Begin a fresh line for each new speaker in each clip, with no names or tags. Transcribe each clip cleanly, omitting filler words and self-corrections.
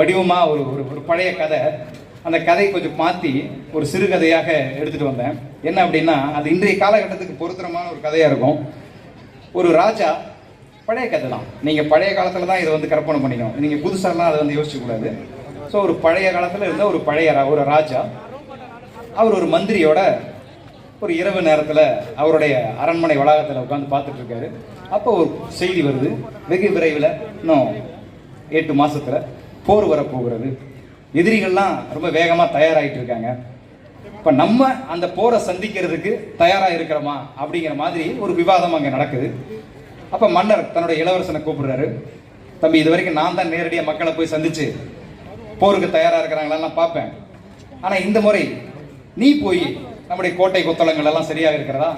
வடிவமாக ஒரு ஒரு ஒரு பழைய கதை. அந்த கதையை கொஞ்சம் மாற்றி ஒரு சிறுகதையாக எடுத்துகிட்டு வந்தேன். என்ன அப்படின்னா, அது இன்றைய காலகட்டத்துக்கு பொருத்தமான ஒரு கதையாக இருக்கும். ஒரு ராஜா, பழைய கதை தான், நீங்கள் பழைய காலத்தில் தான் இதை வந்து கற்பனை பண்ணிக்கணும், நீங்கள் புதுசாலாம் அதை வந்து யோசிக்கக்கூடாது. ஸோ ஒரு பழைய காலத்தில் இருந்த ஒரு ராஜா, அவர் ஒரு மந்திரியோட ஒரு இரவு நேரத்தில் அவருடைய அரண்மனை வளாகத்தில் உட்காந்து பார்த்துட்டு இருக்காரு. அப்போ ஒரு செய்தி வருது, வெகு விரைவில் இன்னும் 8 மாசத்துல போர் வரப்போகிறது, எதிரிகள்லாம் ரொம்ப வேகமாக தயாராகிட்டு இருக்காங்க. இப்போ நம்ம அந்த போரை சந்திக்கிறதுக்கு தயாராக இருக்கிறோமா அப்படிங்கிற மாதிரி ஒரு விவாதம் அங்கே நடக்குது. அப்போ மன்னர் தன்னுடைய இளவரசனை கூப்பிடுறாரு. தம்பி, இது வரைக்கும் நான் தான் நேரடியாக மக்களை போய் சந்திச்சு போருக்கு தயாராக இருக்கிறாங்களான்னு பார்ப்பேன். ஆனால் இந்த முறை நீ போய் நம்முடைய கோட்டை கொத்தளங்கள் எல்லாம் சரியாக இருக்கிறதா,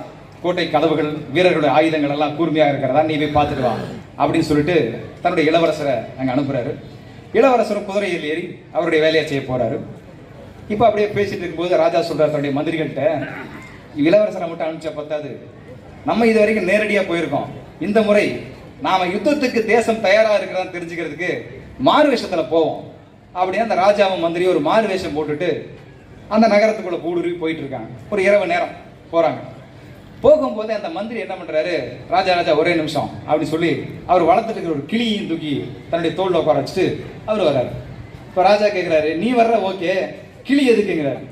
கோட்டை கதவுகள், வீரர்களுடைய ஆயுதங்கள் எல்லாம் கூர்மையாக இருக்கிறதா, நீ போய் பார்த்துட்டு வா அப்படின்னு சொல்லிட்டு தன்னுடைய இளவரசரை அங்கே அனுப்புறாரு. இளவரசரும் குதிரையில் ஏறி அவருடைய வேலையை செய்ய போறாரு. இப்போ அப்படியே பேசிட்டு இருக்கும்போது ராஜா சொல்றாரு தன்னுடைய மந்திரிகள்கிட்ட, இளவரசரை மட்டும் அனுப்பிச்சா பத்தாது, நம்ம இது வரைக்கும் நேரடியாக போயிருக்கோம், இந்த முறை நாம யுத்தத்துக்கு தேசம் தயாராக இருக்கிறான்னு தெரிஞ்சுக்கிறதுக்கு மாறு வேஷத்தில் போவோம் அப்படின்னு அந்த ராஜாவும் மந்திரி ஒரு மாறு வேஷம் போட்டுட்டு அந்த நகரத்துக்குள்ள கூடுருவி போயிட்டு இருக்காங்க. ஒரு இரவு நேரம் போறாங்க. போகும்போது அந்த மந்திரி என்ன பண்றாரு, ராஜா ஒரே நிமிஷம் அப்படி சொல்லி அவர் வளர்த்துட்டு இருக்கிற ஒரு கிளியையும் தூக்கி தன்னுடைய தோல்ல உட்கார வச்சுட்டு அவர் வர்றாரு. இப்போ ராஜா கேட்கிறாரு, நீ வர்ற ஓகே, கிளி எதுக்குங்கிறாரு.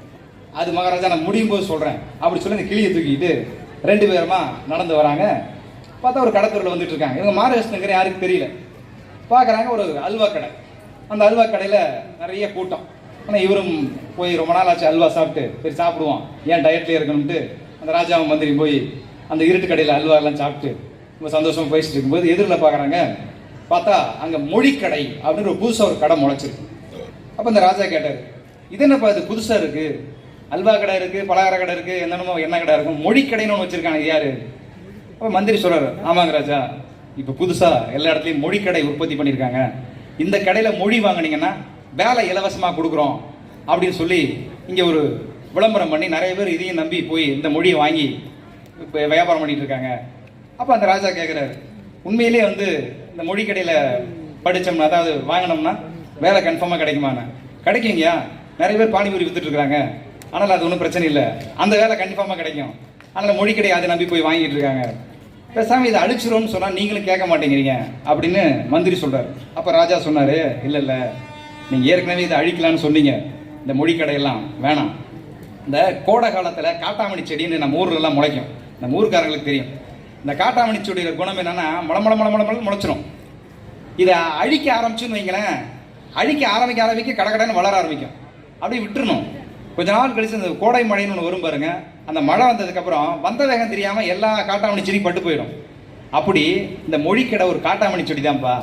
அது மகாராஜா நான் முடியும் போது சொல்றேன் அப்படி சொல்லி அந்த கிளியை தூக்கிட்டு 2 பேருமா நடந்து வராங்க. பார்த்தா ஒரு கடத்தூரில் வந்துட்டு இருக்காங்க. இவங்க மாரவேஷனுங்கிற யாருக்கு தெரியல. பார்க்குறாங்க ஒரு அல்வா கடை. அந்த அல்வா கடையில் நிறைய கூட்டம். ஆனால் இவரும் போய் ரொம்ப நாள் ஆச்சு அல்வா சாப்பிட்டு, சரி சாப்பிடுவோம், ஏன் டயட்லேயே இருக்கணும்ட்டு அந்த ராஜாவும் மந்திரி போய் அந்த இருட்டு கடையில் அல்வா எல்லாம் சாப்பிட்டு ரொம்ப சந்தோஷமாக பேசிட்டு இருக்கும்போது எதிரில் பார்க்குறாங்க. பார்த்தா அங்கே மொழிக்கடை அப்படின்னு ஒரு புதுசாக ஒரு கடை முளைச்சிருக்கு. அப்போ அந்த ராஜா கேட்டார், இது என்னப்பா இது புதுசாக இருக்குது, அல்வா கடை இருக்குது, பலகார கடை இருக்குது, என்னென்னமோ என்ன கடை இருக்கும், மொழிக்கடைன்னு ஒன்று வச்சுருக்காங்க, யார்? அப்போ மந்திரி சொல்கிறார், ஆமாங்க ராஜா, இப்போ புதுசாக எல்லா இடத்துலையும் மொழிக்கடை உற்பத்தி பண்ணியிருக்காங்க, இந்த கடையில் மொழி வாங்கினீங்கன்னா வேலை இலவசமாக கொடுக்குறோம் அப்படின்னு சொல்லி இங்கே ஒரு விளம்பரம் பண்ணி நிறைய பேர் இதையும் நம்பி போய் இந்த மொழியை வாங்கி இப்போ வியாபாரம் பண்ணிட்டு இருக்காங்க. அப்போ அந்த ராஜா கேட்குறாரு, உண்மையிலே வந்து இந்த மொழி கடையில் படித்தோம்னா, அதாவது வாங்கினோம்னா வேலை கன்ஃபார்மாக கிடைக்குமாண்ணா? கிடைக்குங்கய்யா, நிறைய பேர் பானிபூரி வித்துட்டு இருக்காங்க, ஆனால் அது ஒன்றும் பிரச்சனை இல்லை, அந்த வேலை கன்ஃபார்மாக கிடைக்கும், அதனால் மொழி கடை அதை நம்பி போய் வாங்கிட்டு இருக்காங்க, பேசாமல் இதை அழிச்சிரும்னு சொன்னால் நீங்களும் கேட்க மாட்டேங்கிறீங்க அப்படின்னு மந்திரி சொல்கிறார். அப்போ ராஜா சொன்னார், இல்லை நீங்கள் ஏற்கனவே இதை அழிக்கலான்னு சொன்னீங்க, இந்த மொழி கடையெல்லாம் வேணாம். இந்த கோடை காலத்தில் காட்டாமணி செடின்னு நம்ம ஊர்லெல்லாம் முளைக்கும், நம்ம ஊருக்காரங்களுக்கு தெரியும். இந்த காட்டாமணி செடியோட குணம் என்னன்னா மளமள முளைச்சிரும். இதை அழிக்க ஆரம்பிச்சுன்னு வைங்களேன், அழிக்க ஆரம்பிக்க கடகடன்னு வளர ஆரம்பிக்கும். அப்படியே விட்டுறணும். கொஞ்ச நாள் கழிச்சு இந்த கோடை மழைன்னு ஒன்று வரும் பாருங்க, அந்த மழை வந்ததுக்கப்புறம் வந்த வேகம் தெரியாமல் எல்லா காட்டாமணி செடி பட்டு போயிடும். அப்படி இந்த மொழிக்கடை ஒரு காட்டாமணி செடி தான்ப்பா,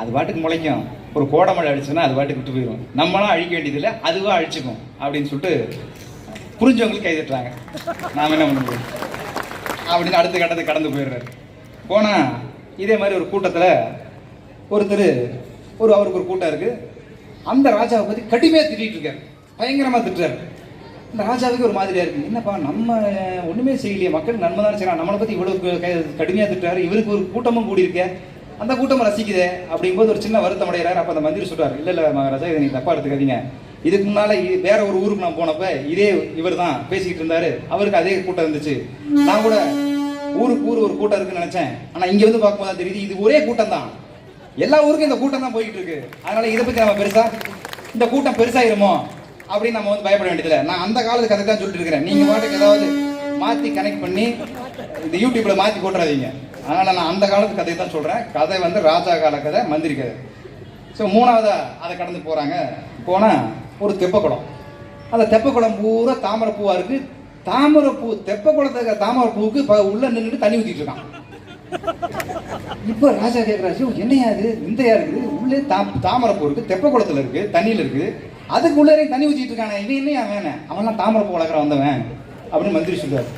அது பாட்டுக்கு முளைக்கும், ஒரு கோடை மழை அடிச்சுன்னா அது பாட்டுக்கு விட்டு போயிடும், நம்மளாம் அழிக்க வேண்டியதில்லை, அதுவாக அழிச்சுக்கும் அப்படின்னு சொல்லிட்டு புரிஞ்சவங்களுக்கு கைதட்டுறாங்க. நாம் என்ன பண்ண முடியும் அப்படின்னு அடுத்த கட்டத்துக்கு கடந்து போயிடுறாரு. போனால் இதே மாதிரி ஒரு கூட்டத்தில் ஒருத்தர் அவருக்கு ஒரு கூட்டம் இருக்குது, அந்த ராஜாவை பற்றி கடுமையாக திட்டிகிட்டு இருக்காரு, பயங்கரமாக திட்டுறாரு. இந்த ராஜாவுக்கு ஒரு மாதிரியாக இருக்குது, என்னப்பா நம்ம ஒன்றுமே செய்யலையே, மக்கள் நன்மை தானே செய்யலாம், நம்மளை பற்றி இவ்வளோ கடுமையாக திட்டுறாரு, இவருக்கு ஒரு கூட்டமும் கூடியிருக்கேன், அந்த கூட்டம் ரசிக்குதே அப்படிங்கும்போது ஒரு சின்ன வருத்தம் அடைகிறார். அப்போ அந்த மந்திரி சொல்கிறார், இல்லை மகாராஜா, இதை நீங்கள் தப்பாக எடுத்துக்காதீங்க, இதுக்கு முன்னால் வேற ஒரு ஊருக்கு நான் போனப்ப இதே இவர் தான் பேசிக்கிட்டு இருந்தாரு, அவருக்கு அதே கூட்டம் இருந்துச்சு, நான் கூட ஊருக்கு ஒரு கூட்டம் இருக்குன்னு நினைச்சேன், ஆனால் இங்கே வந்து பார்க்கும்போது தான் தெரியுது இது ஒரே கூட்டம் தான், எல்லா ஊருக்கும் இந்த கூட்டம் தான் போய்கிட்டு இருக்கு, அதனால இதை பற்றி நம்ம இந்த கூட்டம் பெருசாயிருமோ அப்படின்னு நம்ம வந்து பயப்பட வேண்டியதில்லை, நான் அந்த காலத்து கதை தான் சொல்லிட்டு இருக்கிறேன், நீங்கள் பாட்டுக்கு ஏதாவது மாற்றி கனெக்ட் பண்ணி இந்த யூடியூப்ல மாற்றி போட்டுறாதீங்க, அதனால் நான் அந்த காலத்து கதையை தான் சொல்கிறேன், கதை வந்து ராஜா கால கதை, மந்திரி கதை. ஸோ மூணாவதா அதை கடந்து போகிறாங்க. போனால் ஒரு தெப்பக்குளம், அந்த தெப்பக்குளம் பூரா தாமரைப்பூவாக இருக்குது, தாமரைப்பூ தெப்பக்குளத்துக்கு தாமரைப்பூவுக்கு உள்ள நின்றுட்டு தண்ணி ஊற்றிட்டு இருக்கான். இப்போ ராஜா கேட்குறாரு, என்னையா இது விந்தையா இருக்குது, உள்ளே தாமரைப்பூ இருக்குது, தெப்பக்குளத்தில் இருக்குது, தண்ணியில் இருக்குது, அதுக்கு உள்ளே தண்ணி ஊற்றிட்டு இருக்கானே, இவன் என்னையா வேணேன், அவன்லாம் தாமரைப்பூ வளர்க்குற வந்தவன் அப்படின்னு மந்திரி சொல்லுவார்.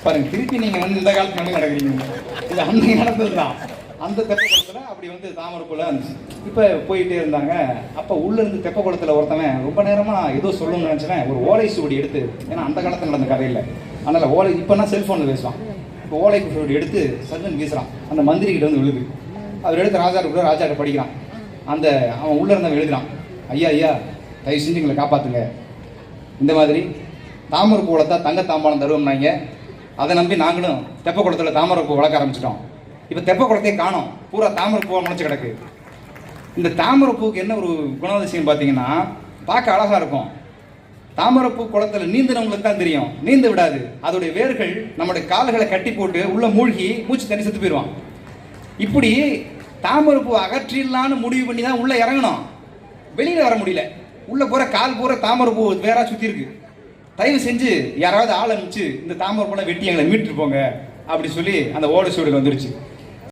பாருங்க, திருப்பி நீங்கள் வந்து இந்த காலத்து மணி நடக்கிறீங்க, இது அந்த நடந்தது தான். அந்த தெப்பக்குளத்தில் அப்படி வந்து தாமரைப்பூல இருந்துச்சு. இப்போ போயிட்டே இருந்தாங்க. அப்போ உள்ளேருந்து தெப்பக்குளத்தில் ஒருத்தவன் ரொம்ப நேரமாக ஏதோ சொல்லணும்னு நினச்சவன் ஒரு ஓலை சுவடி எடுத்து, ஏன்னா அந்த காலத்தில் நடந்த கதையில், அதனால் ஓலை இப்போனா செல்ஃபோனில் பேசுவான், இப்போ ஓலை சுவடி எடுத்து சர்ஜன் வீசுகிறான், அந்த மந்திரி கிட்ட வந்து விழுது. அவர் எடுத்து ராஜாட்ட படிக்கிறான். அந்த அவன் உள்ளே இருந்தவன் எழுதுறான், ஐயா ஐயா தயவு செஞ்சு எங்களை காப்பாற்றுங்க, இந்த மாதிரி தாமரை பூ வளர்த்தா தங்க தாம்பாளம் தருவோம்னாங்க, அதை நம்பி நாங்களும் தெப்ப குளத்தில் தாமரை பூ வளர்க்க ஆரம்பிச்சிட்டோம். இப்போ தெப்ப குளத்தையே காணோம், பூரா தாமரை பூவாக முளைச்சி கிடக்கு. இந்த தாமரை பூவுக்கு என்ன ஒரு குணாதிசயம் பார்த்தீங்கன்னா, பார்க்க அழகாக இருக்கும். தாமரைப்பூ குளத்தில் நீந்தினவங்களுக்கு தான் தெரியும், நீந்த விடாது. அதோடைய வேர்கள் நம்முடைய கால்களை கட்டி போட்டு உள்ள மூழ்கி மூச்சு தண்ணி செத்து போயிடுவான். இப்படி தாமரைப்பூ அகற்றிடலான்னு முடிவு பண்ணி தான் உள்ள இறங்கணும், வெளியில வர முடியல. உள்ள போற கால் போற தாமரைப்பூ வேற சுத்தி இருக்கு. தயவு செஞ்சு யாராவது ஆள் அனுப்பிச்சு இந்த தாமரைப்பூலாம் வெட்டி எங்களை மீட்டு போங்க அப்படி சொல்லி அந்த ஓட சூழல் வந்துருச்சு.